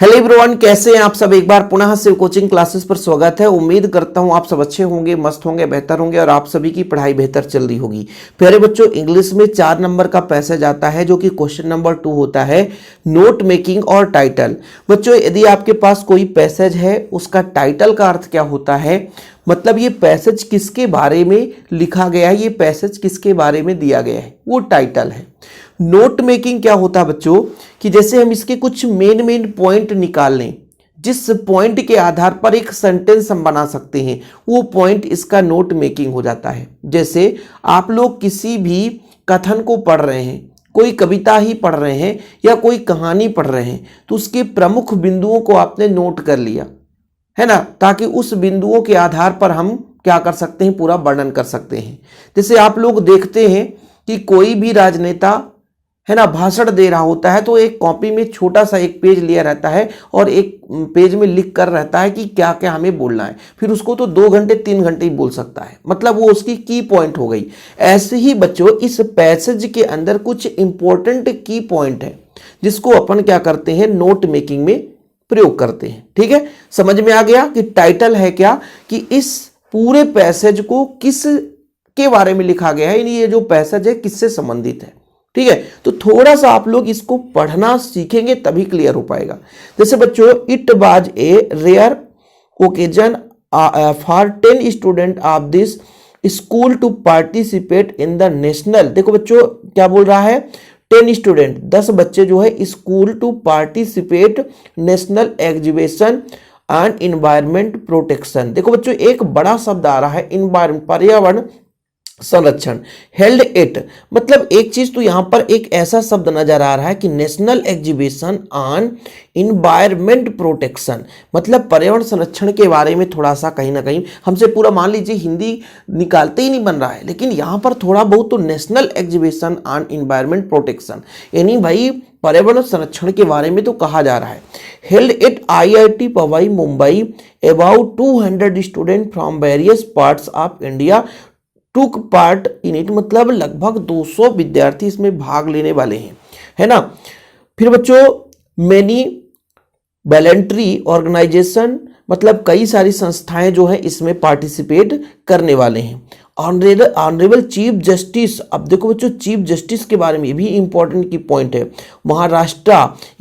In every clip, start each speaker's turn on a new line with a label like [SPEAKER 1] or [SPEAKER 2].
[SPEAKER 1] Hello everyone, कैसे हैं आप सब। एक बार पुनः शिव कोचिंग क्लासेस पर स्वागत है। उम्मीद करता हूं आप सब अच्छे होंगे, मस्त होंगे, बेहतर होंगे और आप सभी की पढ़ाई बेहतर चल रही होगी। प्यारे बच्चों, इंग्लिश में 4 नंबर का पैसेज आता है जो कि क्वेश्चन नंबर 2 होता है, नोट मेकिंग और टाइटल। बच्चों, यदि आपके पास कोई पैसेज है, उसका टाइटल का अर्थ क्या होता है, मतलब ये पैसेज किसके बारे में लिखा गया है, ये पैसेज किसके बारे में दिया गया है, वो टाइटल है। नोट मेकिंग क्या होता है बच्चों, कि जैसे हम इसके कुछ मेन पॉइंट निकाल लें, जिस पॉइंट के आधार पर एक सेंटेंस हम बना सकते हैं, वो पॉइंट इसका नोट मेकिंग हो जाता है। जैसे आप लोग किसी भी कथन को पढ़ रहे हैं, कोई कविता ही पढ़ रहे हैं या कोई कहानी पढ़ रहे हैं, तो उसके प्रमुख बिंदुओं को आपने नोट कर लिया है ना, ताकि उस बिंदुओं के आधार पर हम क्या कर सकते हैं, पूरा वर्णन कर सकते हैं। जैसे आप लोग देखते हैं कि कोई भी राजनेता है ना भाषण दे रहा होता है, तो एक कॉपी में छोटा सा एक पेज लिया रहता है और एक पेज में लिख कर रहता है कि क्या क्या हमें बोलना है। फिर उसको तो 2 घंटे 3 घंटे ही बोल सकता है, मतलब वो उसकी की पॉइंट हो गई। ऐसे ही बच्चों, इस पैसेज के अंदर कुछ इंपॉर्टेंट की पॉइंट है, जिसको अपन क्या करते हैं, नोट मेकिंग में प्रयोग करते हैं। ठीक है, समझ में आ गया कि टाइटल है क्या, कि इस पूरे पैसेज को किस के बारे में लिखा गया है, यानी ये जो पैसेज है किससे संबंधित है। ठीक है, तो थोड़ा सा आप लोग इसको पढ़ना सीखेंगे तभी क्लियर हो पाएगा। जैसे बच्चों, it was a rare occasion for 10 student of this school to participate in the national. देखो बच्चों, क्या बोल रहा है, 10 स्टूडेंट, 10 बच्चे जो है, school to participate national exhibition and environment protection. देखो बच्चों, एक बड़ा शब्द आ रहा है, इन्वायरमेंट, पर्यावरण संरक्षण। हेल्ड इट, मतलब एक चीज तो यहां पर एक ऐसा शब्द नजर आ रहा है कि national exhibition on environment protection, मतलब पर्यावरण संरक्षण के बारे में थोड़ा सा कहीं ना कहीं हमसे पूरा, मान लीजिए हिंदी निकालते ही नहीं बन रहा है, लेकिन यहां पर थोड़ा बहुत तो national exhibition on environment protection, यानी भाई पर्यावरण संरक्षण के बारे में तो कहा जा रहा है। Held it IIT Powai Mumbai, about 200 student from various parts of India took part in it, मतलब लगभग 200 विद्यार्थी इसमें भाग लेने वाले हैं, है ना। फिर बच्चों, मेनी वॉलंटरी ऑर्गेनाइजेशन, मतलब कई सारी संस्थाएं जो है इसमें पार्टिसिपेट करने वाले हैं। ऑनरेबल चीफ जस्टिस, अब देखो बच्चों, चीफ जस्टिस के बारे में भी इंपॉर्टेंट की पॉइंट है। महाराष्ट्र,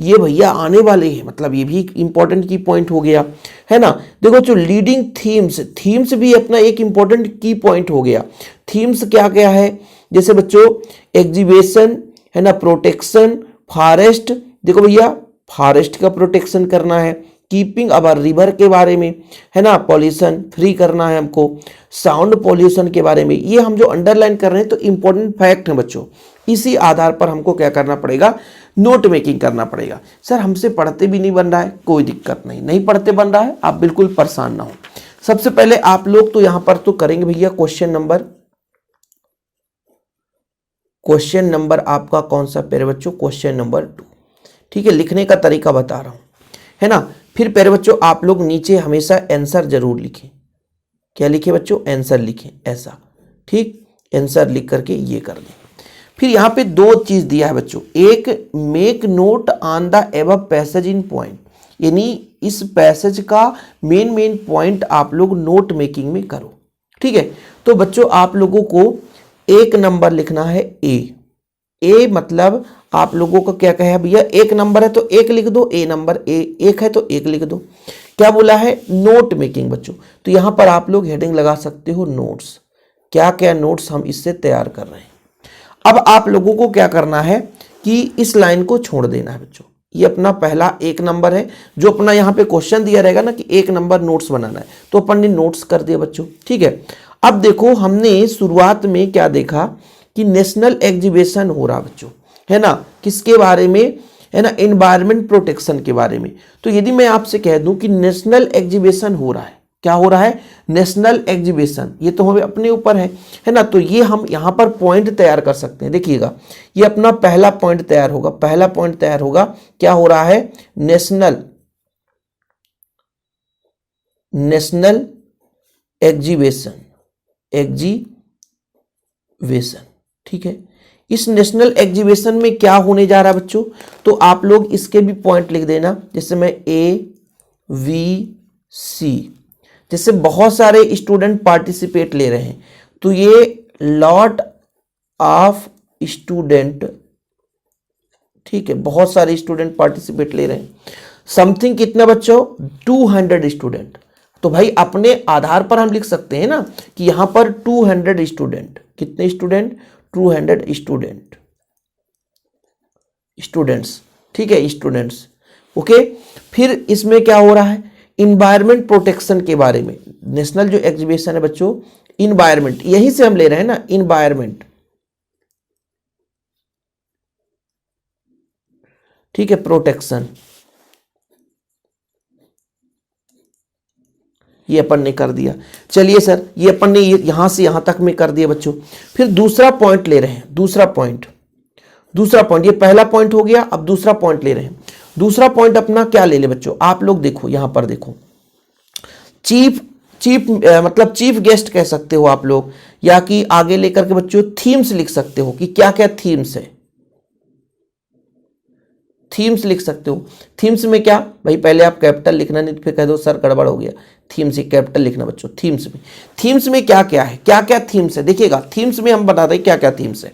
[SPEAKER 1] ये भैया आने वाले हैं, मतलब ये भी इंपॉर्टेंट की पॉइंट हो गया, है ना। देखो बच्चों, लीडिंग थीम्स, थीम्स भी अपना एक इंपॉर्टेंट की पॉइंट हो गया। थीम्स क्या क्या है, जैसे बच्चों, एग्जीबिशन, है ना, प्रोटेक्शन, फॉरेस्ट, देखो भैया फॉरेस्ट का प्रोटेक्शन करना है, कीपिंग अवर रिवर के बारे में, है ना, पॉल्यूशन फ्री करना है हमको, साउंड पॉल्यूशन के बारे में। ये हम जो अंडरलाइन कर रहे हैं तो इंपॉर्टेंट फैक्ट है बच्चों, इसी आधार पर हमको क्या करना पड़ेगा, नोट मेकिंग करना पड़ेगा। सर हमसे पढ़ते भी नहीं बन रहा है, कोई दिक्कत नहीं, नहीं पढ़ते बन रहा है, आप बिल्कुल परेशान ना हो। सबसे पहले आप लोग तो यहां पर तो करेंगे भैया क्वेश्चन नंबर आपका कौन सा प्यारे बच्चों, क्वेश्चन नंबर 2। ठीक है, लिखने का तरीका बता रहा हूं, है ना। फिर प्यारे बच्चों, आप लोग नीचे हमेशा आंसर जरूर लिखें। क्या लिखे बच्चों, आंसर लिखें, ऐसा, ठीक, आंसर लिख करके ये कर दें। फिर यहाँ पे 2 चीज दिया है बच्चों, एक make note on the above passage in point, यानी इस पैसेज का मेन पॉइंट आप लोग नोट मेकिंग में करो। ठीक है, तो बच्चों आप लोगों को 1 नंबर लिखना है, ए मतलब आप लोगों का क्या कहे भैया, 1 नंबर है तो 1 लिख दो, ए नंबर, ए 1 है तो 1 लिख दो। क्या बोला है, नोट मेकिंग बच्चों, तो यहां पर आप लोग हेडिंग लगा सकते हो नोट्स, क्या क्या नोट्स हम इससे तैयार कर रहे हैं। अब आप लोगों को क्या करना है कि इस लाइन को छोड़ देना है बच्चों, ये अपना पहला 1 नंबर है, जो अपना यहाँ पे क्वेश्चन दिया रहेगा ना कि 1 नंबर नोट्स बनाना है, तो अपन ने नोट्स कर दिया बच्चों। ठीक है, अब देखो हमने शुरुआत में क्या देखा कि नेशनल एग्जीबिशन हो रहा बच्चों, है ना, किसके बारे में, है ना, एनवायरमेंट प्रोटेक्शन के बारे में। तो यदि मैं आपसे कह दूं कि नेशनल एग्जीबिशन हो रहा है, क्या हो रहा है, नेशनल एग्जीबिशन, ये तो हमें अपने ऊपर है ना, तो ये हम यहां पर पॉइंट तैयार कर सकते हैं। देखिएगा, ये अपना पहला पॉइंट तैयार होगा, पहला पॉइंट तैयार होगा, क्या हो रहा है, नेशनल एग्जीबिशन, ठीक है। इस नेशनल एग्जीबिशन में क्या होने जा रहा है बच्चों, तो आप लोग इसके भी पॉइंट लिख देना, जैसे मैं AVC, जैसे बहुत सारे स्टूडेंट पार्टिसिपेट ले रहे हैं, तो ये लॉट ऑफ स्टूडेंट, ठीक है, बहुत सारे स्टूडेंट पार्टिसिपेट ले रहे हैं। समथिंग कितना बच्चों, 200 स्टूडेंट। तो भाई अपने आधार पर हम लिख सकते हैं ना कि यहां पर 200 स्टूडेंट, कितने स्टूडेंट, 200 स्टूडेंट्स, ठीक है, स्टूडेंट्स। ओके, फिर इसमें क्या हो रहा है, इन्वायरमेंट प्रोटेक्शन के बारे में। नेशनल जो एग्जीबिशन है बच्चों, इन्वायरमेंट, यहीं से हम ले रहे हैं ना, इन्वायरमेंट, ठीक है, प्रोटेक्शन, ये अपन ने कर दिया। चलिए सर, ये अपन ने यहां से यहां तक में कर दिया बच्चों। फिर दूसरा पॉइंट ले रहे हैं, दूसरा पॉइंट, ये पहला पॉइंट हो गया, अब दूसरा पॉइंट ले रहे हैं। दूसरा पॉइंट अपना क्या ले ले बच्चों, आप लोग देखो यहां पर देखो, मतलब चीफ गेस्ट कह सकते हो आप लोग, या कि आगे लेकर के बच्चों थीम्स लिख सकते हो कि क्या क्या थीम्स है, थीम्स लिख सकते हो। थीम्स में क्या भाई, पहले आप कैपिटल लिखना, नहीं तो फिर कह दो सर गड़बड़ हो गया, थीम्स ही कैपिटल लिखना बच्चों। थीम्स में क्या क्या है, क्या क्या थीम्स है, देखिएगा थीम्स में हम बता दें क्या क्या थीम्स है।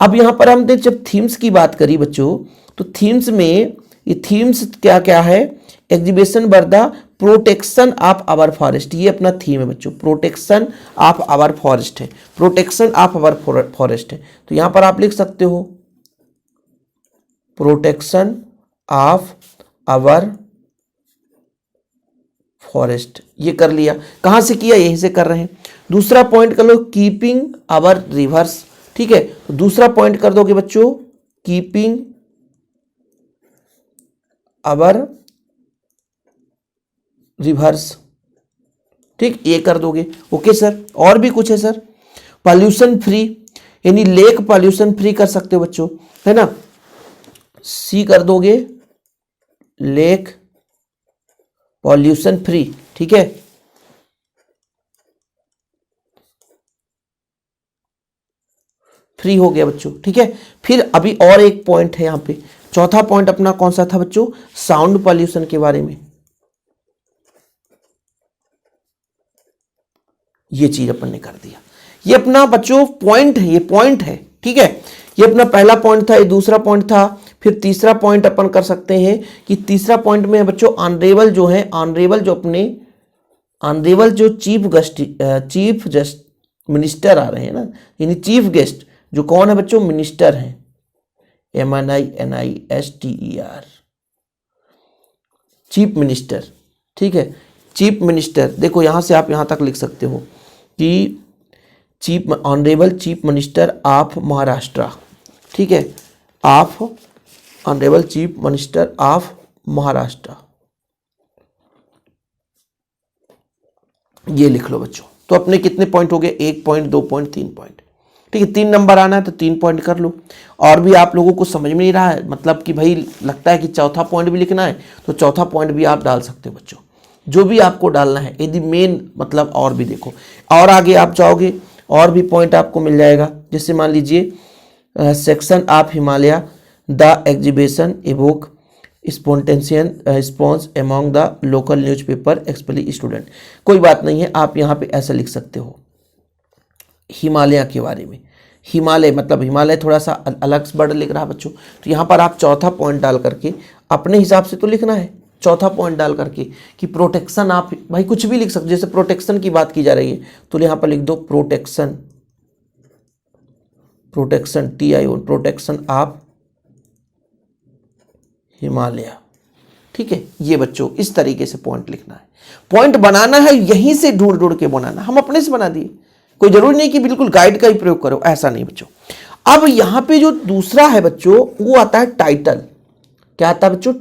[SPEAKER 1] अब यहां पर हमने जब थीम्स की बात करी बच्चों, तो थीम्स में ये थीम्स क्या क्या है, exhibition for the protection of our forest, ये अपना थीम है बच्चों, प्रोटेक्शन ऑफ आवर फॉरेस्ट है, प्रोटेक्शन ऑफ आवर फॉरेस्ट है। तो यहां पर आप लिख सकते हो प्रोटेक्शन ऑफ आवर फॉरेस्ट, ये कर लिया। कहां से किया, यहीं से कर रहे हैं। दूसरा पॉइंट कर लो, कीपिंग आवर रिवर्स, ठीक है, तो दूसरा पॉइंट कर दोगे बच्चों, कीपिंग आवर रिवर्स, ठीक, ये कर दोगे। ओके सर, और भी कुछ है सर, पॉल्यूशन फ्री, यानी लेक पॉल्यूशन फ्री कर सकते हो बच्चों, है ना, सी कर दोगे, लेक पॉल्यूशन फ्री, ठीक है। फ्री हो गया बच्चों, ठीक है। फिर अभी और एक पॉइंट है यहां पे, चौथा पॉइंट अपना कौन सा था बच्चों, साउंड पॉल्यूशन के बारे में, ये चीज अपन ने कर दिया। ये अपना बच्चों पॉइंट है, ये पॉइंट है, ठीक है। ये अपना पहला पॉइंट था, ये दूसरा पॉइंट था। फिर तीसरा पॉइंट अपन कर सकते हैं कि तीसरा पॉइंट में बच्चों ऑनरेबल जो है, ऑनरेबल जो अपने ऑनरेबल जो चीफ जस्ट मिनिस्टर आ रहे हैं ना, यानी चीफ गेस्ट जो कौन है बच्चों, मिनिस्टर हैं, MNISTER, चीफ मिनिस्टर, ठीक है, चीफ मिनिस्टर। देखो यहां से आप यहां तक लिख सकते हो कि honourable chief minister of Maharashtra, ठीक है, honourable chief minister of Maharashtra, ये लिख लो बच्चों। तो अपने कितने पॉइंट हो गए, 1 पॉइंट, 2 पॉइंट, 3 पॉइंट, ठीक है। 3 नंबर आना है तो 3 पॉइंट कर लो। और भी आप लोगों को समझ में नहीं रहा है, मतलब कि भाई लगता है कि चौथा पॉइंट भी लिखना है, तो चौथा पॉइंट भी आप डाल सकते हो बच्चों, जो भी आपको डालना है। यदि मेन मतलब और भी देखो, और आगे आप जाओगे और भी पॉइंट आपको मिल जाएगा। जैसे मान लीजिए section of Himalaya, the exhibition evoke spontaneous response among the local newspaper especially student. कोई बात नहीं है, आप यहाँ पे ऐसा लिख सकते हो हिमालय के बारे में। हिमालय मतलब हिमालय थोड़ा सा अलग वर्ड लिख रहा है बच्चों, तो यहाँ पर आप चौथा पॉइंट डाल करके अपने हिसाब से तो लिखना है, चौथा पॉइंट डाल करके कि प्रोटेक्शन, आप भाई कुछ भी लिख सकते, जैसे प्रोटेक्शन की बात की जा रही है तो यहाँ पर लिख दो protection, TIO, protection of Himalaya, ठीक है। ये बच्चों इस तरीके से पॉइंट लिखना है, पॉइंट बनाना है, यहीं से ढूंढ ढूंढ के बनाना। हम अपने से बना दिए, कोई जरूरी नहीं कि बिल्कुल गाइड का ही प्रयोग करो, ऐसा नहीं बच्चों। अब यहां पे जो दूसरा है बच्चों, वो आता है टाइटल। क्या आता है बच्चों,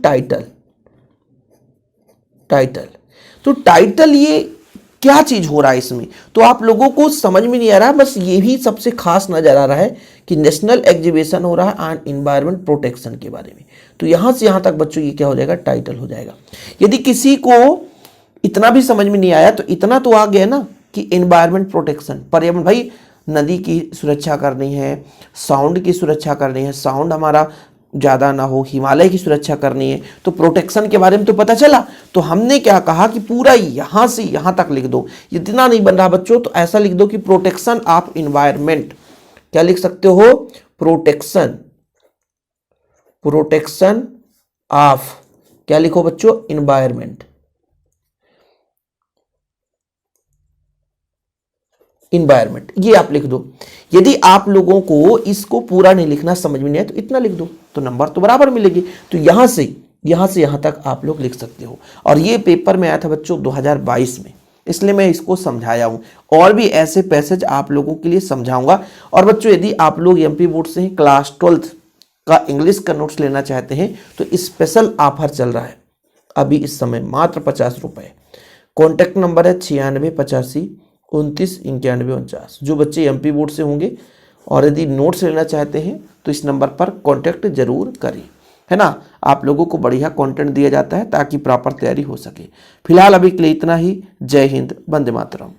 [SPEAKER 1] टाइटल। तो टाइटल ये क्या चीज हो रहा है इसमें, तो आप लोगों को समझ में नहीं आ रहा, बस ये भी सबसे खास नजर आ रहा है कि नेशनल एग्जीबिशन हो रहा है ऑन एनवायरमेंट प्रोटेक्शन के बारे में। तो यहां से यहां तक बच्चों ये क्या हो जाएगा, टाइटल हो जाएगा। यदि किसी को इतना भी समझ में नहीं आया तो इतना तो आ गया ना कि एनवायरमेंट प्रोटेक्शन, पर्यावरण। भाई नदी की सुरक्षा करनी है, साउंड की सुरक्षा करनी है, साउंड हमारा ज़्यादा ना हो, हिमालय की सुरक्षा करनी है, तो प्रोटेक्शन के बारे में तो पता चला। तो हमने क्या कहा कि पूरा यहाँ से यहाँ तक लिख दो, इतना नहीं बन रहा बच्चों तो ऐसा लिख दो कि प्रोटेक्शन ऑफ इन्वायरमेंट। क्या लिख सकते हो? प्रोटेक्शन, प्रोटेक्शन ऑफ, क्या लिखो बच्चों? इन्वायरमेंट, इन्वायरमेंट, ये आप लिख दो। यदि आप लोगों को इसको पूरा नहीं लिखना, समझ में नहीं आया, तो इतना लिख दो, तो नंबर तो बराबर मिलेगी। तो यहां से यहां तक आप लोग लिख सकते हो। और ये पेपर में आया था बच्चों 2022 में, इसलिए मैं इसको समझाया हूं। और भी ऐसे पैसेज आप लोगों के लिए समझाऊंगा। और बच्चों यदि आप लोग एमपी बोर्ड से हैं, क्लास 12 का इंग्लिश का नोट्स लेना चाहते हैं तो स्पेशल ऑफर चल रहा है अभी इस समय, मात्र 50 रुपए। कॉन्टैक्ट नंबर है 9685299149। जो बच्चे एमपी बोर्ड से होंगे और यदि नोट्स लेना चाहते हैं तो इस नंबर पर कॉन्टैक्ट जरूर करें, है ना। आप लोगों को बढ़िया कंटेंट दिया जाता है ताकि प्रॉपर तैयारी हो सके। फिलहाल अभी के लिए इतना ही। जय हिंद, वंदे मातरम।